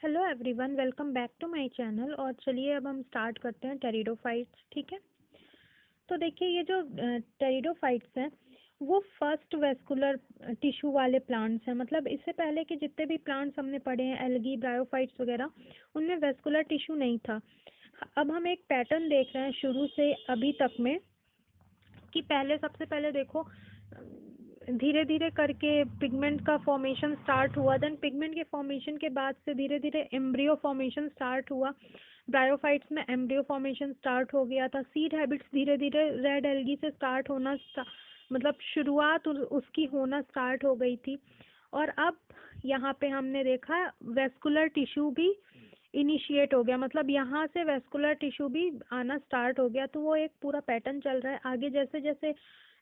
Hello everyone, welcome back to my channel. और चलिए अब हम स्टार्ट करते हैं टेरिडोफाइट्स। ठीक है, तो देखिए ये जो टेरिडोफाइट्स हैं वो फर्स्ट वेस्कुलर टिश्यू वाले प्लांट्स हैं। मतलब इससे पहले के जितने भी प्लांट्स हमने पढ़े हैं, एल्गी, ब्रायोफाइट्स वगैरह, उनमें वेस्कुलर टिश्यू नहीं था। अब हम एक पैटर्न देख रहे हैं शुरू से अभी तक में कि पहले सबसे पहले देखो धीरे धीरे करके पिगमेंट का फॉर्मेशन स्टार्ट हुआ। देन पिगमेंट के फॉर्मेशन के बाद से धीरे धीरे एम्ब्रियो फॉर्मेशन स्टार्ट हुआ। ब्रायोफाइट्स में एम्ब्रियो फॉर्मेशन स्टार्ट हो गया था। सीड हैबिट्स धीरे धीरे रेड एल्गी से स्टार्ट होना मतलब शुरुआत उसकी होना स्टार्ट हो गई थी। और अब यहाँ पे हमने देखा वेस्कुलर टिश्यू भी इनिशिएट हो गया, मतलब यहाँ से वेस्कुलर टिश्यू भी आना स्टार्ट हो गया। तो वो एक पूरा पैटर्न चल रहा है। आगे जैसे जैसे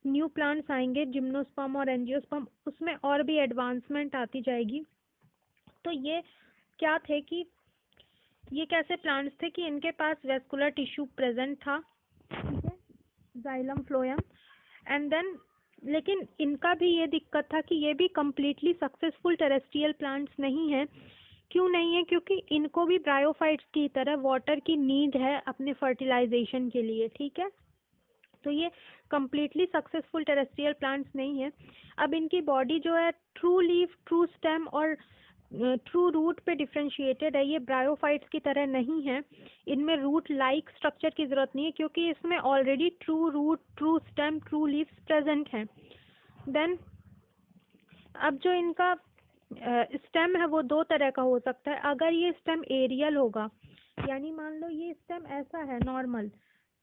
न्यू प्लांट्स आएंगे, जिम्नोस्पर्म और एंजियोस्पर्म, उसमें और भी एडवांसमेंट आती जाएगी। तो ये क्या थे कि ये कैसे प्लांट्स थे कि इनके पास वेस्कुलर टिश्यू प्रेजेंट था, ठीक है, जाइलम फ्लोएम। एंड देन लेकिन इनका भी ये दिक्कत था कि ये भी कम्प्लीटली सक्सेसफुल टेरेस्ट्रियल प्लांट्स नहीं है। क्यों नहीं है? क्योंकि इनको भी ब्रायोफाइट्स की तरह वाटर की नीड है अपने फर्टिलाइजेशन के लिए। ठीक है, तो ये कम्प्लीटली सक्सेसफुल टेरेस्ट्रियल प्लांट्स नहीं है। अब इनकी बॉडी जो है ट्रू लीफ, ट्रू स्टेम और ट्रू रूट पे डिफ्रेंशिएटेड है। ये ब्रायोफाइट्स की तरह नहीं है। इनमें रूट लाइक स्ट्रक्चर की जरूरत नहीं है क्योंकि इसमें already true root, true stem, true leaves present हैं। देन अब जो इनका स्टेम है वो दो तरह का हो सकता है। अगर ये स्टेम एरियल होगा, यानी मान लो ये स्टेम ऐसा है नॉर्मल,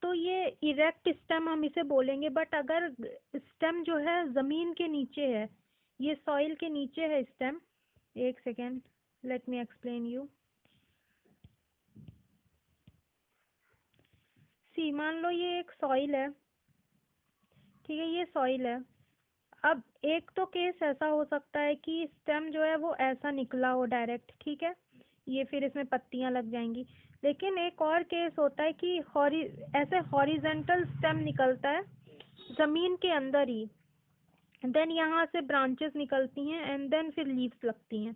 तो ये इरेक्ट स्टेम हम इसे बोलेंगे। बट अगर स्टेम जो है जमीन के नीचे है, ये सॉइल के नीचे है स्टेम, एक second, let me explain you. See, मान लो ये एक सॉइल है, ठीक है, ये सॉइल है। अब एक तो केस ऐसा हो सकता है कि स्टेम जो है वो ऐसा निकला हो डायरेक्ट, ठीक है, ये फिर इसमें पत्तियां लग जाएंगी। लेकिन एक और केस होता है कि ऐसे हॉरिजेंटल स्टेम निकलता है जमीन के अंदर ही, देन यहाँ से ब्रांचेस निकलती हैं एंड देन फिर लीव्स लगती हैं।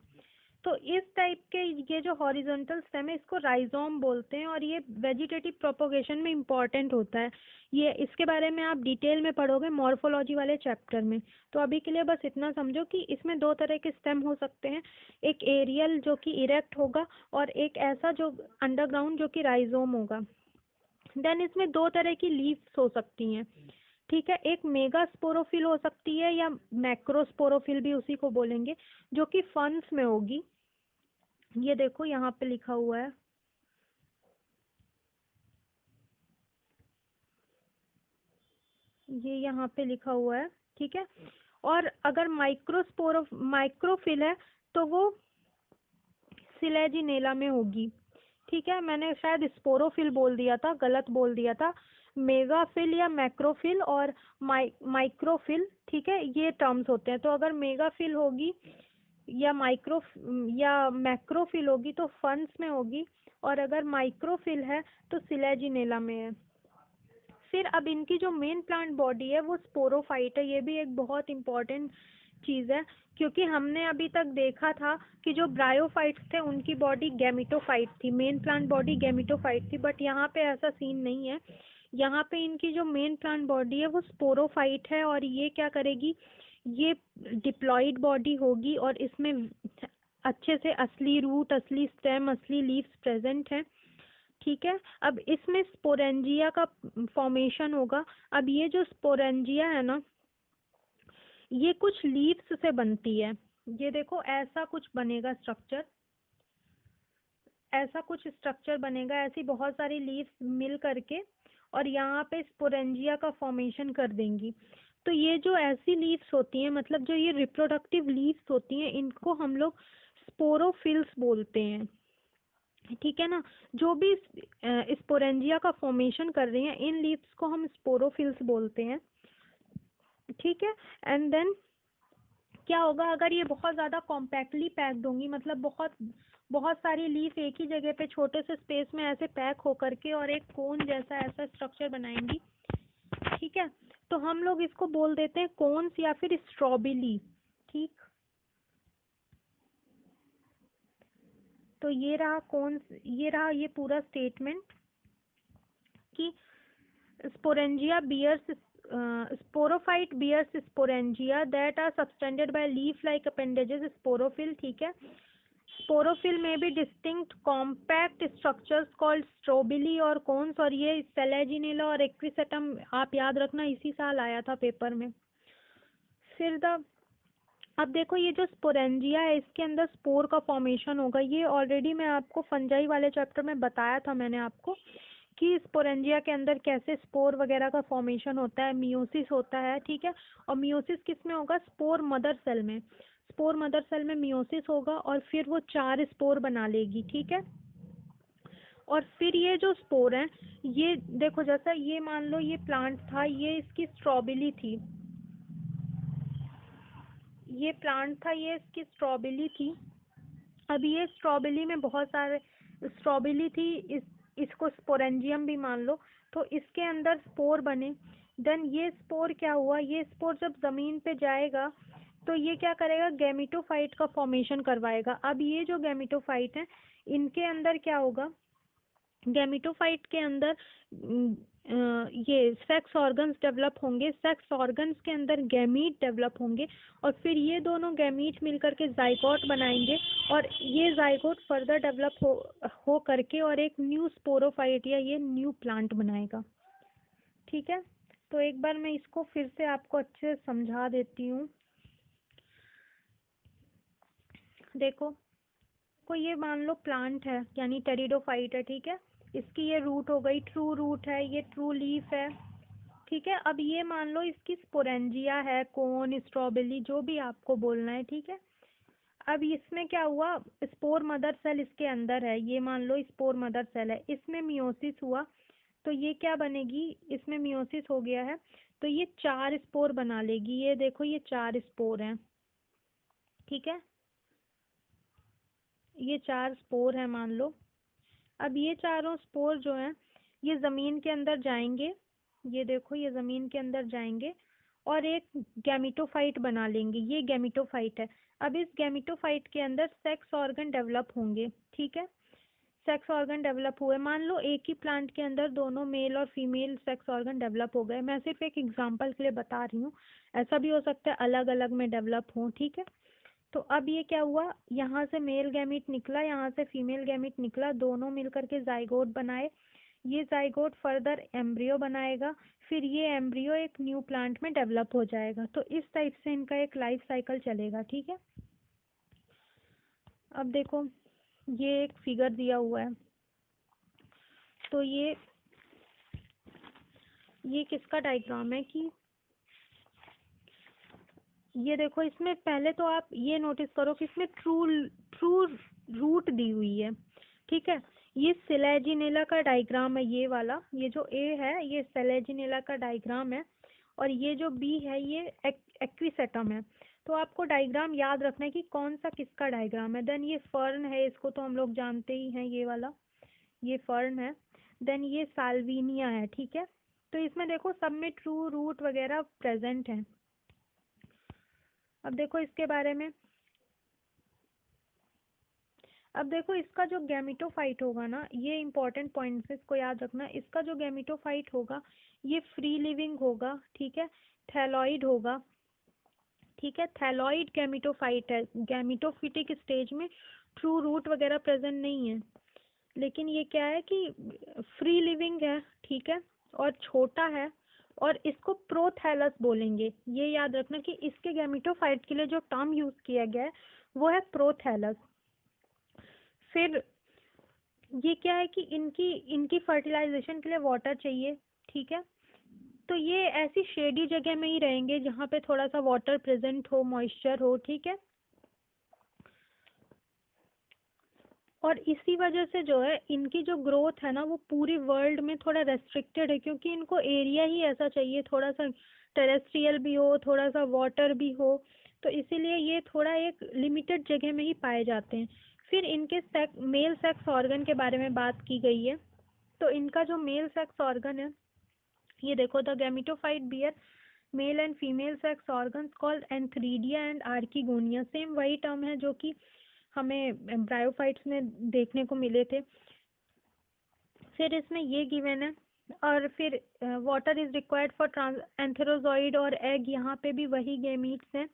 तो इस टाइप के ये जो हॉरिजॉन्टल स्टेम है इसको राइजोम बोलते हैं और ये वेजिटेटिव प्रोपोगेशन में इम्पॉर्टेंट होता है। ये इसके बारे में आप डिटेल में पढ़ोगे मॉर्फोलॉजी वाले चैप्टर में। तो अभी के लिए बस इतना समझो कि इसमें दो तरह के स्टेम हो सकते हैं, एक एरियल जो कि इरेक्ट होगा और एक ऐसा जो अंडरग्राउंड जो कि राइजोम होगा। देन इसमें दो तरह की लीव्स हो सकती हैं, ठीक है, एक मेगा स्पोरोफिल हो सकती है या मैक्रोस्पोरोफिल भी उसी को बोलेंगे, जो कि फंस में होगी। ये देखो यहाँ पे लिखा हुआ है, ये यहाँ पे लिखा हुआ है, ठीक है। और अगर माइक्रोफिल है तो वो सिलेजिनेला में होगी, ठीक है। मैंने शायद स्पोरोफिल बोल दिया था, गलत बोल दिया था। मेगाफिल या मैक्रोफिल और माइक्रोफिल, ठीक है, ये टर्म्स होते हैं। तो अगर मेगाफिल होगी या मैक्रोफिल होगी तो फंस में होगी, और अगर माइक्रोफिल है तो सिलेजिनेला में है। फिर अब इनकी जो मेन प्लांट बॉडी है वो स्पोरोफाइट है। ये भी एक बहुत इम्पोर्टेंट चीज़ है क्योंकि हमने अभी तक देखा था कि जो ब्रायोफाइट्स थे उनकी बॉडी गैमिटोफाइट थी, मेन प्लांट बॉडी गैमिटोफाइट थी। बट यहाँ पे ऐसा सीन नहीं है। यहाँ पे इनकी जो मेन प्लांट बॉडी है वो स्पोरोफाइट है और ये क्या करेगी, ये डिप्लॉइड बॉडी होगी और इसमें अच्छे से असली रूट, असली स्टेम, असली लीव्स प्रेजेंट हैं, ठीक है। अब इसमें स्पोरेंजिया का फॉर्मेशन होगा। अब ये जो स्पोरेंजिया है ना, ये कुछ लीव्स से बनती है। ये देखो ऐसा कुछ बनेगा स्ट्रक्चर, ऐसा कुछ स्ट्रक्चर बनेगा, ऐसी बहुत सारी लीव्स मिल करके और यहाँ पे स्पोरेंजिया का फॉर्मेशन कर देंगी। तो ये जो ऐसी लीव्स होती हैं, मतलब जो ये रिप्रोडक्टिव लीव्स होती हैं, इनको हम लोग स्पोरोफिल्स बोलते हैं, ठीक है ना। जो भी स्पोरेंजिया का फॉर्मेशन कर रही हैं, इन लीव्स को हम स्पोरोफिल्स बोलते हैं, ठीक है। एंड देन क्या होगा, अगर ये बहुत ज़्यादा कॉम्पैक्टली पैक्ड होंगी, मतलब बहुत बहुत सारी लीफ एक ही जगह पे छोटे से स्पेस में ऐसे पैक होकर के और एक कोन जैसा ऐसा स्ट्रक्चर बनाएंगी, ठीक है, तो हम लोग इसको बोल देते हैं कोन्स या फिर स्ट्रॉबेरी, ठीक। तो ये रहा ये पूरा स्टेटमेंट कि sporangia bears sporophyte bears sporangia that are subtended by leaf like appendages sporophyll, ठीक है। स्पोरोफिल में भी distinct compact structures called strobili और कोन्स, और ये सेलेजिनेला और एक्विसेटम आप याद रखना, इसी साल आया था पेपर में। फिर अब देखो ये जो स्पोरेंजिया है इसके अंदर स्पोर का फॉर्मेशन होगा। ये ऑलरेडी मैं आपको फंजाई वाले चैप्टर में बताया था मैंने आपको कि स्पोरेंजिया के अंदर कैसे स्पोर वगैरह का फॉर्मेशन होता है, मियोसिस होता है, ठीक है। और मियोसिस किस में होगा? स्पोर मदर सेल में। स्पोर मदर सेल में मियोसिस होगा और फिर वो 4 स्पोर बना लेगी, ठीक है। और फिर ये जो स्पोर है, ये देखो जैसा ये मान लो ये प्लांट था, ये इसकी स्ट्रॉबेरी थी, ये प्लांट था, ये इसकी स्ट्रॉबेरी थी। अब ये स्ट्रॉबेरी में बहुत सारे स्ट्रॉबेरी थी, इसको स्पोरेंजियम भी मान लो। तो इसके अंदर स्पोर बने। देन ये स्पोर क्या हुआ? ये स्पोर जब जमीन पे जाएगा तो ये क्या करेगा? गैमेटोफाइट का फॉर्मेशन करवाएगा। अब ये जो गैमेटोफाइट है इनके अंदर क्या होगा? गैमेटोफाइट के अंदर ये सेक्स ऑर्गन्स डेवलप होंगे। सेक्स ऑर्गन्स के अंदर गैमीट डेवलप होंगे और फिर ये दोनों गैमीट मिलकर के जाइगोट बनाएंगे और ये जाइगोट फर्दर डेवलप हो करके और एक न्यू स्पोरोफाइट या ये न्यू प्लांट बनाएगा, ठीक है। तो एक बार मैं इसको फिर से आपको अच्छे से समझा देती हूँ। देखो को ये मान लो प्लांट है यानी टेरिडोफाइट है, ठीक है। इसकी ये रूट हो गई, ट्रू रूट है, ये ट्रू लीफ है, ठीक है। अब ये मान लो इसकी स्पोरेंजिया है, कोन, स्ट्रॉबेरी, जो भी आपको बोलना है, ठीक है। अब इसमें क्या हुआ? स्पोर मदर सेल इसके अंदर है, ये मान लो स्पोर मदर सेल है, इसमें मियोसिस हुआ तो ये क्या बनेगी? इसमें मियोसिस हो गया है तो ये 4 स्पोर बना लेगी। ये देखो ये 4 स्पोर हैं, ठीक है। ये 4 स्पोर है मान लो। अब ये चारों स्पोर जो हैं ये ज़मीन के अंदर जाएंगे, ये देखो ये ज़मीन के अंदर जाएंगे और एक गैमेटोफाइट बना लेंगे। ये गैमेटोफाइट है। अब इस गैमेटोफाइट के अंदर सेक्स ऑर्गन डेवलप होंगे, ठीक है। सेक्स ऑर्गन डेवलप हुए, मान लो एक ही प्लांट के अंदर दोनों मेल और फीमेल सेक्स ऑर्गन डेवलप हो गए। मैं सिर्फ एक एग्जांपल के लिए बता रही हूँ, ऐसा भी हो सकता है अलग अलग में डेवलप हों, ठीक है। तो अब ये क्या हुआ? यहाँ से मेल गैमीट निकला, यहाँ से फीमेल गैमीट निकला, दोनों मिलकर के जाइगोट बनाए। ये जाइगोट फर्दर एम्ब्रियो बनाएगा, फिर ये एम्ब्रियो एक न्यू प्लांट में डेवलप हो जाएगा। तो इस टाइप से इनका एक लाइफ साइकिल चलेगा, ठीक है। अब देखो ये एक फिगर दिया हुआ है, तो ये किसका डायग्राम है कि ये देखो इसमें पहले तो आप ये नोटिस करो कि इसमें ट्रू रूट दी हुई है, ठीक है। ये सेलेजिनेला का डायग्राम है, ये वाला, ये जो ए है ये सेलेजिनेला का डायग्राम है और ये जो बी है ये एक्विसेटम है। तो आपको डायग्राम याद रखना है कि कौन सा किसका डायग्राम है। देन ये फर्न है, इसको तो हम लोग जानते ही हैं, ये वाला ये फर्न है। देन ये साल्विनिया है, ठीक है। तो इसमें देखो सब में ट्रू रूट वगैरह प्रेजेंट है। अब देखो इसके बारे में, अब देखो इसका जो गैमेटोफाइट होगा ना, ये इंपॉर्टेंट पॉइंट्स इसको याद रखना। इसका जो गैमेटोफाइट होगा ये फ्री लिविंग होगा, ठीक है, थैलॉइड होगा, ठीक है। थैलॉइड गैमेटोफाइट है, गैमेटोफिटिक स्टेज में ट्रू रूट वगैरह प्रेजेंट नहीं है, लेकिन ये क्या है कि फ्री लिविंग है, ठीक है, और छोटा है और इसको प्रोथैलस बोलेंगे। ये याद रखना कि इसके गैमेटोफाइट के लिए जो टर्म यूज किया गया है वो है प्रोथैलस। फिर ये क्या है कि इनकी इनकी फर्टिलाइजेशन के लिए वाटर चाहिए, ठीक है। तो ये ऐसी शेडी जगह में ही रहेंगे जहाँ पे थोड़ा सा वाटर प्रेजेंट हो, मॉइस्चर हो, ठीक है। और इसी वजह से जो है इनकी जो ग्रोथ है ना वो पूरी वर्ल्ड में थोड़ा रेस्ट्रिक्टेड है, क्योंकि इनको एरिया ही ऐसा चाहिए, थोड़ा सा टेरेस्ट्रियल भी हो, थोड़ा सा वाटर भी हो। तो इसीलिए ये थोड़ा एक लिमिटेड जगह में ही पाए जाते हैं। फिर इनके मेल सेक्स ऑर्गन के बारे में बात की गई है। तो इनका जो मेल सेक्स ऑर्गन है, ये देखो, the gametophyte bear male and female sex organs called antheridia and archegonia. Same वही टर्म है जो कि हमें ब्रायोफाइट्स में देखने को मिले थे। फिर इसमें ये गिवन है, और फिर water is required for antherozoid और एग, यहाँ पे भी वही गैमीट्स हैं,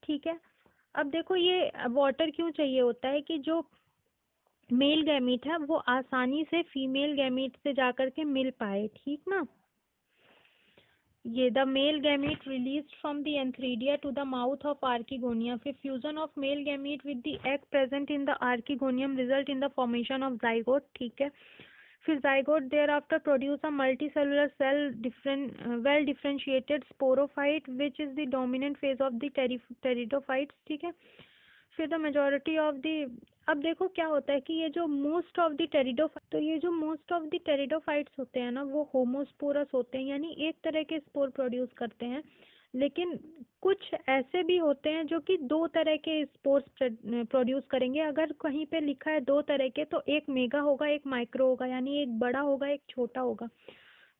ठीक है। अब देखो ये वाटर क्यों चाहिए होता है कि जो मेल गैमीट है वो आसानी से फीमेल गैमीट से जाकर के मिल पाए, ठीक ना। ये the male gamete released from the antheridia to the mouth of archegonia, फिर fusion of male gamete with the egg present in the archegonium result in the formation of zygote, ठीक है। फिर zygote thereafter produce a multicellular cell well differentiated sporophyte which is the dominant phase of the pteridophytes, ठीक है। फिर the majority of the, अब देखो क्या होता है कि ये जो मोस्ट ऑफ द तो ये जो मोस्ट ऑफ द टेरिडोफाइट्स होते हैं ना वो होमोस्पोरस होते हैं, यानी एक तरह के स्पोर प्रोड्यूस करते हैं। लेकिन कुछ ऐसे भी होते हैं जो कि दो तरह के स्पोर्स प्रोड्यूस करेंगे। अगर कहीं पे लिखा है दो तरह के तो एक मेगा होगा एक माइक्रो होगा, यानी एक बड़ा होगा एक छोटा होगा।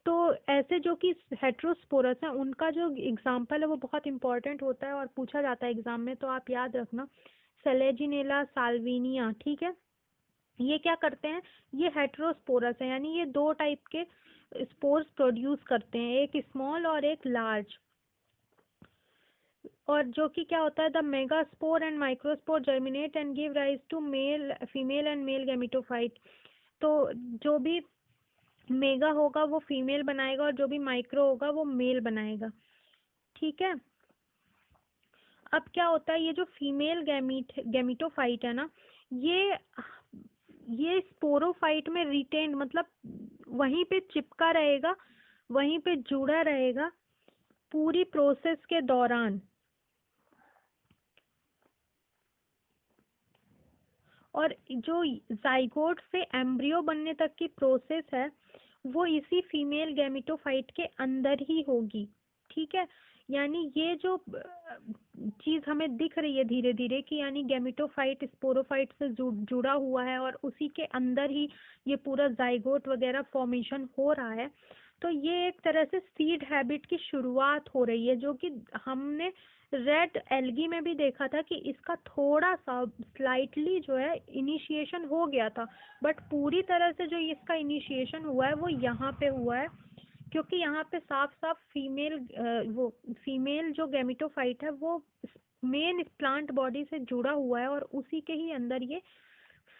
तो ऐसे जो कि हेट्रोस्पोरस है उनका जो एग्जाम्पल है वो बहुत इंपॉर्टेंट होता है और पूछा जाता है एग्जाम में, तो आप याद रखना, सेलेजिनेला साल्विनिया, ठीक है। ये क्या करते हैं, ये हेट्रोस्पोरस है, यानी ये दो टाइप के स्पोर्स प्रोड्यूस करते हैं, एक स्मॉल और एक लार्ज। और जो कि क्या होता है, the megaspore and microspore germinate and give rise to male female and male gametophyte. तो जो भी मेगा होगा वो फीमेल बनाएगा और जो भी माइक्रो होगा वो मेल बनाएगा, ठीक है। अब क्या होता है, ये जो फीमेल गैमेटोफाइट है ना, ये स्पोरोफाइट में रिटेन, मतलब वहीं पे चिपका रहेगा, वहीं पे जुड़ा रहेगा पूरी प्रोसेस के दौरान। और जो जाइगोट से एम्ब्रियो बनने तक की प्रोसेस है वो इसी फीमेल गैमेटोफाइट के अंदर ही होगी, ठीक है। यानी ये जो चीज हमें दिख रही है धीरे धीरे कि यानी गैमेटोफाइट स्पोरोफाइट से जुड़ा हुआ है और उसी के अंदर ही ये पूरा जाइगोट वगैरह फॉर्मेशन हो रहा है। तो ये एक तरह से सीड हैबिट की शुरुआत हो रही है, जो कि हमने रेड एल्गी में भी देखा था कि इसका थोड़ा सा स्लाइटली जो है इनिशिएशन हो गया था, बट पूरी तरह से जो इसका इनिशिएशन हुआ है वो यहाँ पे हुआ है, क्योंकि यहाँ पे साफ साफ वो फीमेल जो गैमेटोफाइट है वो मेन प्लांट बॉडी से जुड़ा हुआ है और उसी के ही अंदर ये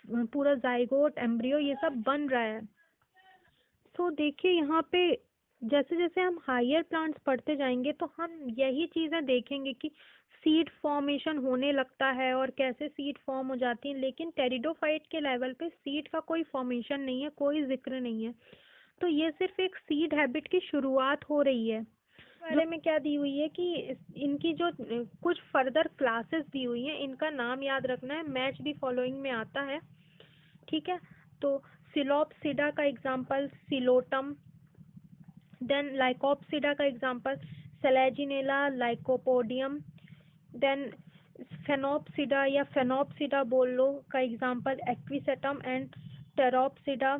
पूरा जाइगोट एम्ब्रियो ये सब बन रहा है। तो देखिए यहाँ पे जैसे जैसे हम हायर प्लांट्स पढ़ते जाएंगे तो हम यही चीज़ें देखेंगे कि सीड फॉर्मेशन होने लगता है और कैसे सीड फॉर्म हो जाती है, लेकिन टेरिडोफाइट के लेवल पे सीड का कोई फॉर्मेशन नहीं है, कोई जिक्र नहीं है। तो ये सिर्फ एक सीड हैबिट की शुरुआत हो रही है। बारे में क्या दी हुई है कि इनकी जो कुछ फर्दर क्लासेस दी हुई हैं, इनका नाम याद रखना है, मैच दी फॉलोइंग में आता है, ठीक है। तो सिलोप्सिडा का एग्जांपल सिलोटम, देन लाइकोप्सिडा का example selaginella lycopodium, then sphenopsida या फेनोप्सिडा बोल लो का example equisetum and pteropsida.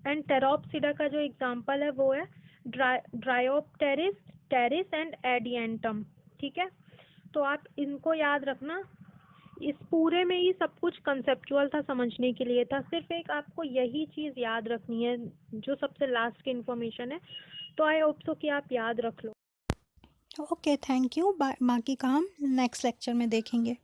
And pteropsida का जो एग्जांपल है वो है ड्रायोप्टेरिस, टेरिस एंड एडियंटम, ठीक है। तो आप इनको याद रखना। इस पूरे में ही सब कुछ कंसेप्चुअल था, समझने के लिए था, सिर्फ एक आपको यही चीज़ याद रखनी है जो सबसे लास्ट की इन्फॉर्मेशन है। तो आई होप सो कि आप याद रख लो। Okay, thank you. बाकी का हम नेक्स्ट लेक्चर में देखेंगे।